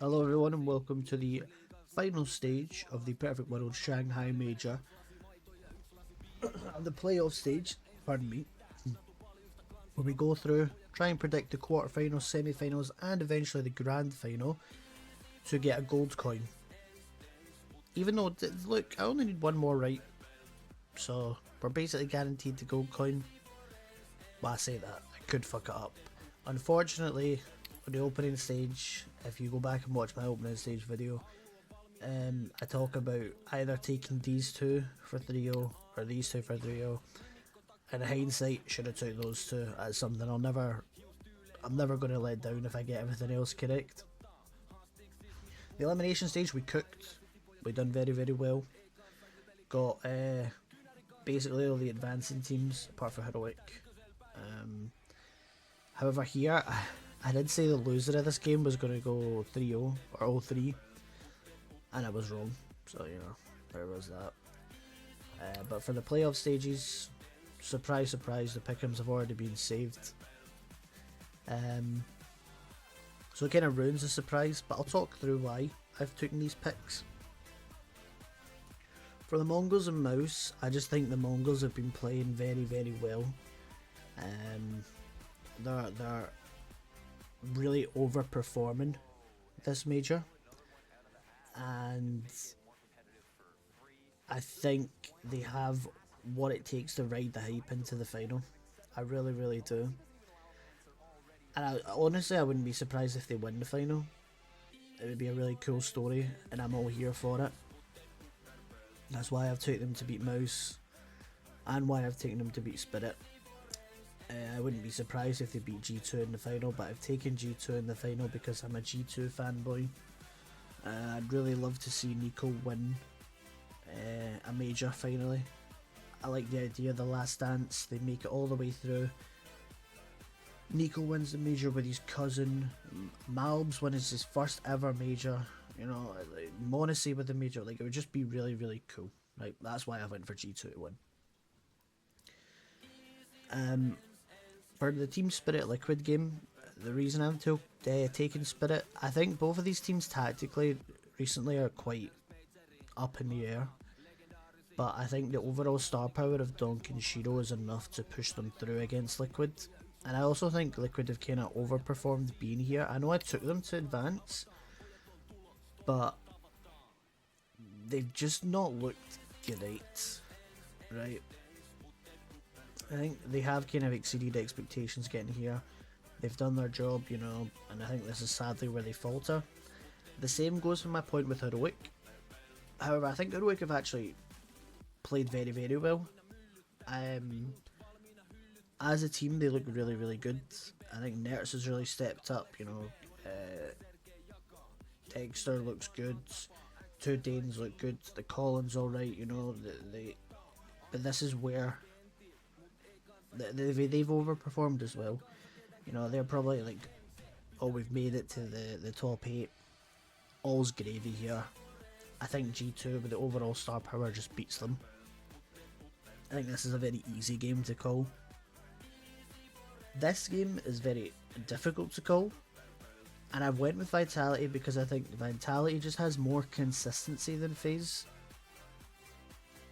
Hello everyone and welcome to the final stage of the Perfect World Shanghai Major, the playoff stage, pardon me, where we go through, try and predict the quarterfinals, semi-finals and eventually the grand final to get a gold coin. Even though, look, I only need one more right, so we're basically guaranteed the gold coin. But I say that, I could fuck it up. Unfortunately, on the opening stage, if you go back and watch my opening stage video, I talk about either taking these two for 3-0 or these two for 3-0. In hindsight, should have took those two. That's something I'm never going to let down if I get everything else correct. The elimination stage we cooked. We done very well. Got basically all the advancing teams apart from Heroic. However, here I did say the loser of this game was going to go 3-0 or 0-3, and I was wrong. So there was that. But for the playoff stages, surprise, surprise, the Pickems have already been saved. So it kind of ruins the surprise, but I'll talk through why I've taken these picks. For the Mongols and Mouse, I just think the Mongols have been playing very well. They're really overperforming this major, and I think they have what it takes to ride the hype into the final. I really do. And honestly, I wouldn't be surprised if they win the final. It would be a really cool story, and I'm all here for it. That's why I've taken them to beat Mouse, and why I've taken them to beat Spirit. I wouldn't be surprised if they beat G2 in the final, but I've taken G2 in the final because I'm a G2 fanboy. I'd really love to see Nico win a major finally. I like the idea of the last dance, they make it all the way through. Nico wins the major with his cousin, Malbs wins his first ever major, like Monacy with the major, like it would just be really cool. Like that's why I went for G2 to win. For the Team Spirit Liquid game, the reason I've taken Spirit, I think both of these teams tactically recently are quite up in the air. But I think the overall star power of Donk and Shiro is enough to push them through against Liquid. And I also think Liquid have kind of overperformed being here. I know I took them to advance, but they've just not looked great, right? I think they have kind of exceeded expectations getting here. They've done their job, and I think this is sadly where they falter. The same goes for my point with Heroic. However, I think Heroic have actually played very well. As a team, they look really good. I think Nertz has really stepped up. Dexter looks good. Two Danes look good. The Collins all right. But this is where they've overperformed as well. They're probably like, oh, we've made it to the top 8. All's gravy here. I think G2 with the overall star power just beats them. I think this is a very easy game to call. This game is very difficult to call, and I've went with Vitality because I think Vitality just has more consistency than FaZe.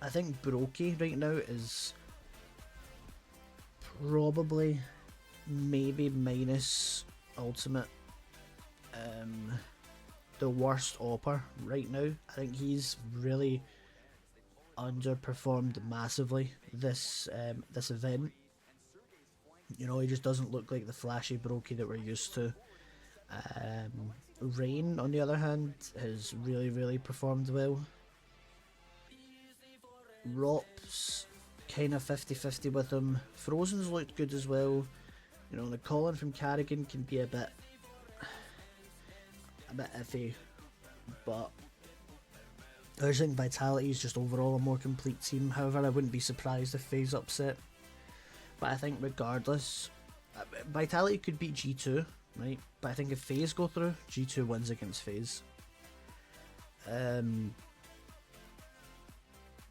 I think Brokey right now is probably maybe minus Ultimate the worst AWPer right now. I think he's really underperformed massively this event. He just doesn't look like the flashy Brokey that we're used to. Rain, on the other hand, has really performed well. Rops, kind of 50-50 with him. Frozen's looked good as well. The Colin from Carrigan can be a bit iffy, but I just think Vitality is just overall a more complete team. However, I wouldn't be surprised if FaZe upset. But I think regardless, Vitality could beat G2, right? But I think if FaZe go through, G2 wins against FaZe. I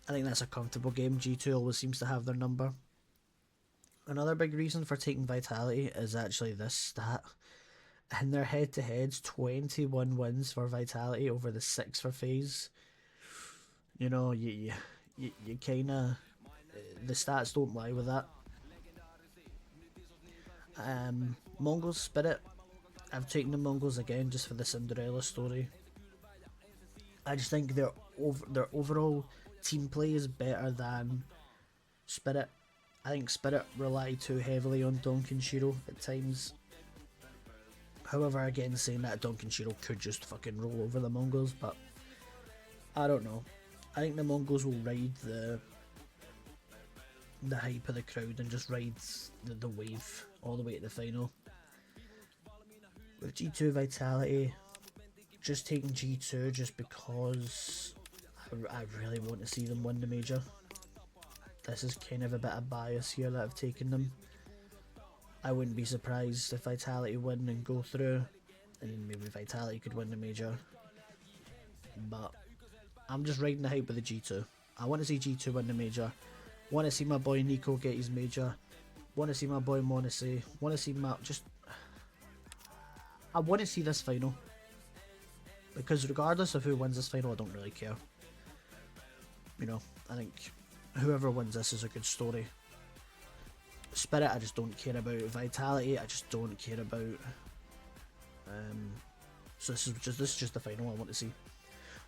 think that's a comfortable game. G2 always seems to have their number. Another big reason for taking Vitality is actually this stat. in their head-to-heads, 21 wins for Vitality over the 6 for FaZe. You know, you kind of, the stats don't lie with that. Mongols Spirit, I've taken the Mongols again just for the Cinderella story. I just think their overall team play is better than Spirit. I think Spirit rely too heavily on Donkin Shiro at times. However, again, saying that, Donkin Shiro could just fucking roll over the Mongols, but I don't know. I think the Mongols will ride the hype of the crowd and just ride the wave all the way to the final. With G2 Vitality, just taking G2 just because I really want to see them win the major. This is kind of a bit of bias here that I've taken them. I wouldn't be surprised if Vitality win and go through, and maybe Vitality could win the major. But I'm just riding the hype of the G2. I want to see G2 win the major. Want to see my boy Nico get his major. Want to see my boy Monese. Want to see I want to see this final. Because regardless of who wins this final, I don't really care. You know, I think whoever wins this is a good story. Spirit, I just don't care about. Vitality, I just don't care about. So this is just the final I want to see.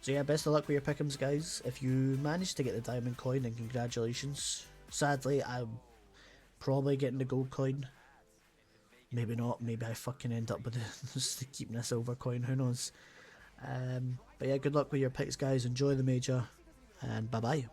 So yeah, best of luck with your Pickems, guys. If you managed to get the diamond coin, then congratulations. Sadly, I'm probably getting the gold coin. Maybe not. Maybe I fucking end up with keeping a silver coin. Who knows? But yeah, good luck with your picks, guys. Enjoy the major, and bye bye.